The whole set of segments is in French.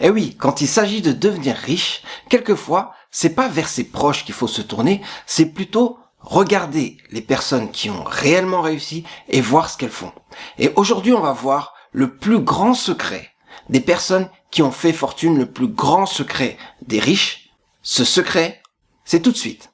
Eh oui, quand il s'agit de devenir riche, quelquefois, c'est pas vers ses proches qu'il faut se tourner, c'est plutôt regarder les personnes qui ont réellement réussi et voir ce qu'elles font. Et aujourd'hui, on va voir le plus grand secret des personnes qui ont fait fortune, le plus grand secret des riches. Ce secret, c'est tout de suite.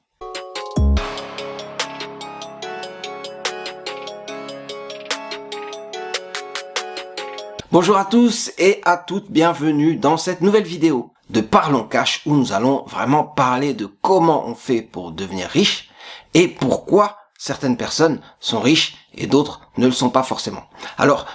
Bonjour à tous et à toutes, bienvenue dans cette nouvelle vidéo de Parlons Cash où nous allons vraiment parler de comment on fait pour devenir riche et pourquoi certaines personnes sont riches et d'autres ne le sont pas forcément. Alors,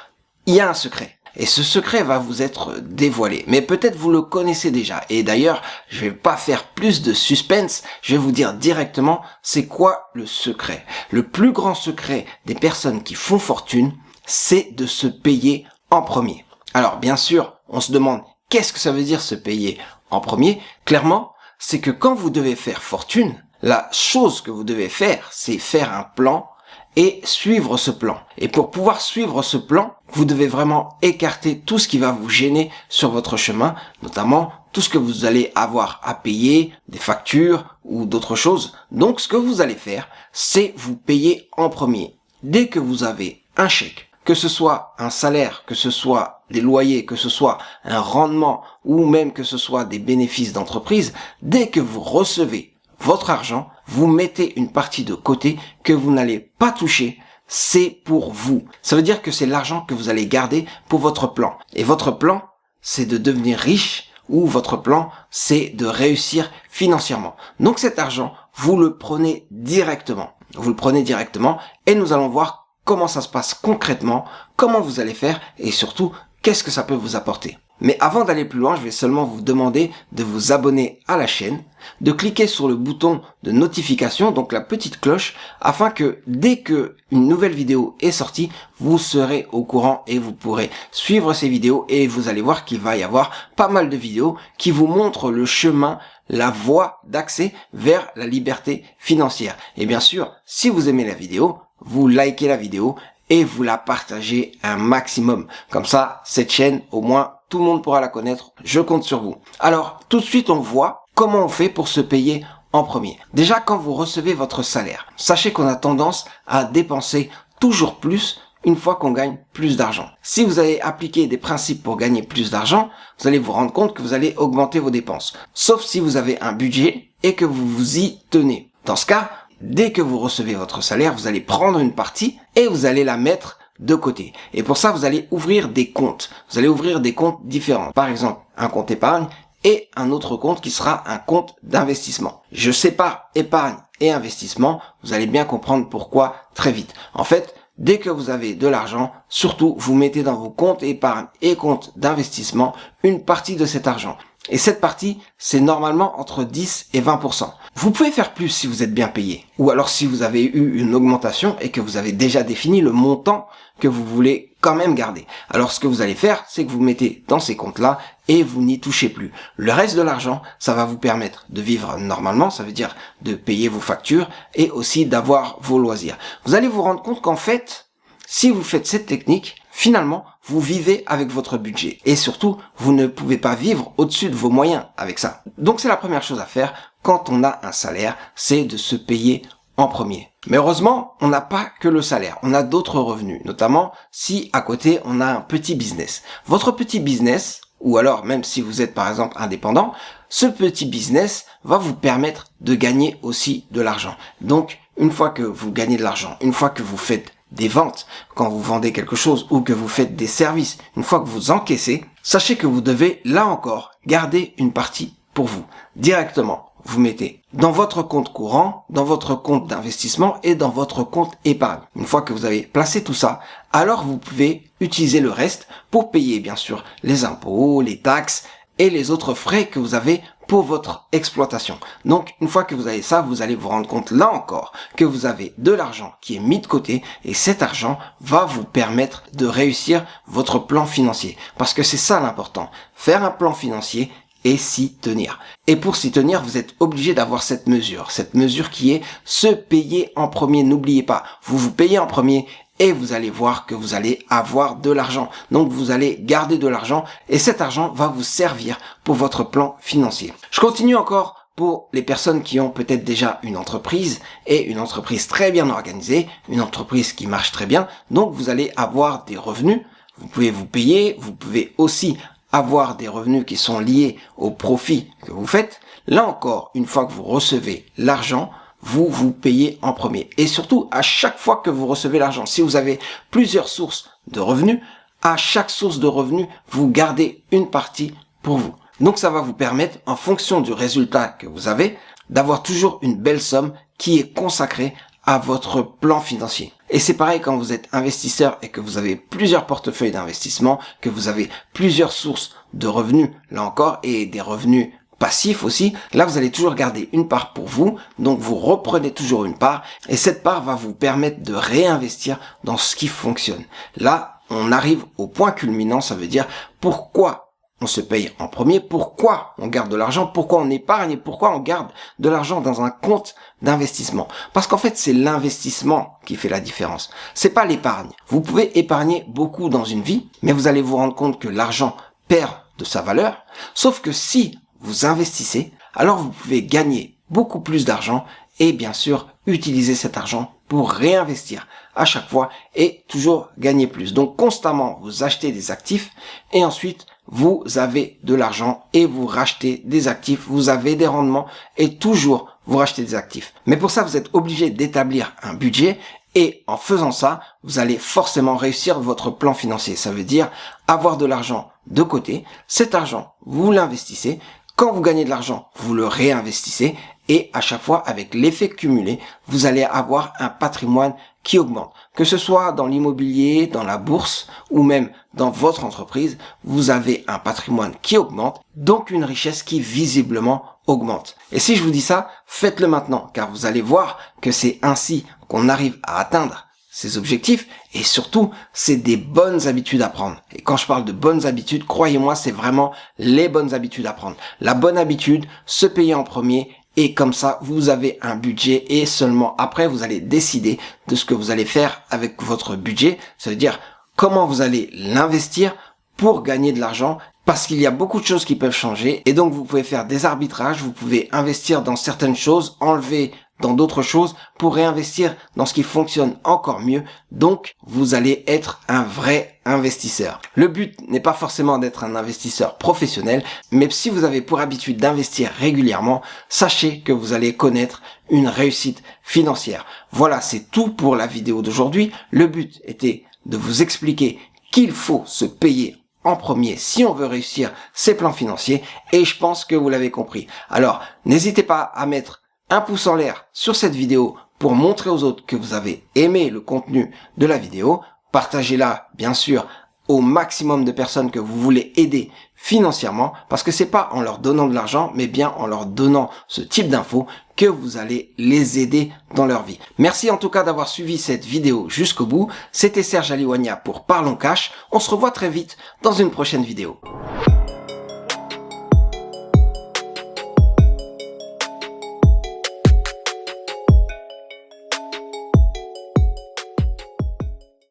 il y a un secret et ce secret va vous être dévoilé, mais peut-être vous le connaissez déjà. Et d'ailleurs, je vais pas faire plus de suspense, je vais vous dire directement c'est quoi le secret. Le plus grand secret des personnes qui font fortune, c'est de se payer en premier. Alors bien sûr, on se demande qu'est-ce que ça veut dire se payer en premier. Clairement, c'est que quand vous devez faire fortune, la chose que vous devez faire, c'est faire un plan et suivre ce plan. Et pour pouvoir suivre ce plan, vous devez vraiment écarter tout ce qui va vous gêner sur votre chemin, notamment tout ce que vous allez avoir à payer, des factures ou d'autres choses. Donc ce que vous allez faire, c'est vous payer en premier. Dès que vous avez un chèque, que ce soit un salaire, que ce soit des loyers, que ce soit un rendement ou même que ce soit des bénéfices d'entreprise, dès que vous recevez votre argent, vous mettez une partie de côté que vous n'allez pas toucher, c'est pour vous. Ça veut dire que c'est l'argent que vous allez garder pour votre plan. Et votre plan, c'est de devenir riche ou votre plan, c'est de réussir financièrement. Donc cet argent, vous le prenez directement. Vous le prenez directement et nous allons voir comment ça se passe concrètement, comment vous allez faire et surtout, qu'est-ce que ça peut vous apporter. Mais avant d'aller plus loin, je vais seulement vous demander de vous abonner à la chaîne, de cliquer sur le bouton de notification, donc la petite cloche, afin que dès que une nouvelle vidéo est sortie, vous serez au courant et vous pourrez suivre ces vidéos et vous allez voir qu'il va y avoir pas mal de vidéos qui vous montrent le chemin, la voie d'accès vers la liberté financière. Et bien sûr, si vous aimez la vidéo, vous likez la vidéo et vous la partagez un maximum. Comme ça, cette chaîne, au moins, tout le monde pourra la connaître. Je compte sur vous. Alors, tout de suite, on voit comment on fait pour se payer en premier. Déjà, quand vous recevez votre salaire, sachez qu'on a tendance à dépenser toujours plus une fois qu'on gagne plus d'argent. Si vous avez appliqué des principes pour gagner plus d'argent, vous allez vous rendre compte que vous allez augmenter vos dépenses. Sauf si vous avez un budget et que vous vous y tenez. Dans ce cas, dès que vous recevez votre salaire, vous allez prendre une partie et vous allez la mettre de côté. Et pour ça, vous allez ouvrir des comptes. Vous allez ouvrir des comptes différents. Par exemple, un compte épargne et un autre compte qui sera un compte d'investissement. Je sépare épargne et investissement. Vous allez bien comprendre pourquoi très vite. En fait, dès que vous avez de l'argent, surtout, vous mettez dans vos comptes épargne et comptes d'investissement une partie de cet argent. Et cette partie, c'est normalement entre 10 et 20%. Vous pouvez faire plus si vous êtes bien payé. Ou alors si vous avez eu une augmentation et que vous avez déjà défini le montant que vous voulez quand même garder. Alors ce que vous allez faire, c'est que vous mettez dans ces comptes-là et vous n'y touchez plus. Le reste de l'argent, ça va vous permettre de vivre normalement, ça veut dire de payer vos factures et aussi d'avoir vos loisirs. Vous allez vous rendre compte qu'en fait, si vous faites cette technique, finalement, vous vivez avec votre budget. Et surtout, vous ne pouvez pas vivre au-dessus de vos moyens avec ça. Donc c'est la première chose à faire quand on a un salaire, c'est de se payer en premier. Mais heureusement, on n'a pas que le salaire, on a d'autres revenus, notamment si à côté on a un petit business. Votre petit business, ou alors même si vous êtes par exemple indépendant, ce petit business va vous permettre de gagner aussi de l'argent. Donc, une fois que vous gagnez de l'argent, une fois que vous faites des ventes, quand vous vendez quelque chose ou que vous faites des services, une fois que vous encaissez, sachez que vous devez, là encore, garder une partie pour vous. Directement, vous mettez dans votre compte courant, dans votre compte d'investissement et dans votre compte épargne. Une fois que vous avez placé tout ça, alors vous pouvez utiliser le reste pour payer, bien sûr, les impôts, les taxes et les autres frais que vous avez pour votre exploitation. Donc, une fois que vous avez ça, vous allez vous rendre compte, là encore, que vous avez de l'argent qui est mis de côté et cet argent va vous permettre de réussir votre plan financier. Parce que c'est ça l'important. Faire un plan financier et s'y tenir. Et pour s'y tenir, vous êtes obligé d'avoir cette mesure qui est se payer en premier. N'oubliez pas, vous vous payez en premier et vous allez voir que vous allez avoir de l'argent. Donc vous allez garder de l'argent et cet argent va vous servir pour votre plan financier. Je continue encore pour les personnes qui ont peut-être déjà une entreprise et une entreprise très bien organisée, une entreprise qui marche très bien. Donc vous allez avoir des revenus, vous pouvez vous payer, vous pouvez aussi avoir des revenus qui sont liés au profit que vous faites. Là encore, une fois que vous recevez l'argent, vous vous payez en premier. Et surtout, à chaque fois que vous recevez l'argent, si vous avez plusieurs sources de revenus, à chaque source de revenus, vous gardez une partie pour vous. Donc ça va vous permettre, en fonction du résultat que vous avez, d'avoir toujours une belle somme qui est consacrée à votre plan financier. Et c'est pareil quand vous êtes investisseur et que vous avez plusieurs portefeuilles d'investissement, que vous avez plusieurs sources de revenus, là encore, et des revenus passif aussi. Là, vous allez toujours garder une part pour vous. Donc, vous reprenez toujours une part et cette part va vous permettre de réinvestir dans ce qui fonctionne. Là, on arrive au point culminant. Ça veut dire pourquoi on se paye en premier, pourquoi on garde de l'argent, pourquoi on épargne et pourquoi on garde de l'argent dans un compte d'investissement. Parce qu'en fait, c'est l'investissement qui fait la différence. C'est pas l'épargne. Vous pouvez épargner beaucoup dans une vie, mais vous allez vous rendre compte que l'argent perd de sa valeur. Sauf que si vous investissez, alors vous pouvez gagner beaucoup plus d'argent et bien sûr utiliser cet argent pour réinvestir à chaque fois et toujours gagner plus. Donc constamment vous achetez des actifs et ensuite vous avez de l'argent et vous rachetez des actifs, vous avez des rendements et toujours vous rachetez des actifs. Mais pour ça vous êtes obligé d'établir un budget et en faisant ça, vous allez forcément réussir votre plan financier. Ça veut dire avoir de l'argent de côté. Cet argent, vous l'investissez. Quand vous gagnez de l'argent, vous le réinvestissez et à chaque fois, avec l'effet cumulé, vous allez avoir un patrimoine qui augmente. Que ce soit dans l'immobilier, dans la bourse ou même dans votre entreprise, vous avez un patrimoine qui augmente, donc une richesse qui visiblement augmente. Et si je vous dis ça, faites-le maintenant, car vous allez voir que c'est ainsi qu'on arrive à atteindre ces objectifs et surtout, c'est des bonnes habitudes à prendre. Et quand je parle de bonnes habitudes, croyez-moi, c'est vraiment les bonnes habitudes à prendre. La bonne habitude, se payer en premier et comme ça, vous avez un budget et seulement après, vous allez décider de ce que vous allez faire avec votre budget. Ça veut dire comment vous allez l'investir pour gagner de l'argent parce qu'il y a beaucoup de choses qui peuvent changer et donc vous pouvez faire des arbitrages, vous pouvez investir dans certaines choses, enlever dans d'autres choses pour réinvestir dans ce qui fonctionne encore mieux. Donc, vous allez être un vrai investisseur. Le but n'est pas forcément d'être un investisseur professionnel, mais si vous avez pour habitude d'investir régulièrement, sachez que vous allez connaître une réussite financière. Voilà, c'est tout pour la vidéo d'aujourd'hui. Le but était de vous expliquer qu'il faut se payer en premier si on veut réussir ses plans financiers et je pense que vous l'avez compris. Alors, n'hésitez pas à mettre un pouce en l'air sur cette vidéo pour montrer aux autres que vous avez aimé le contenu de la vidéo. Partagez-la, bien sûr, au maximum de personnes que vous voulez aider financièrement parce que c'est pas en leur donnant de l'argent, mais bien en leur donnant ce type d'infos que vous allez les aider dans leur vie. Merci en tout cas d'avoir suivi cette vidéo jusqu'au bout. C'était Serge Aliwania pour Parlons Cash. On se revoit très vite dans une prochaine vidéo.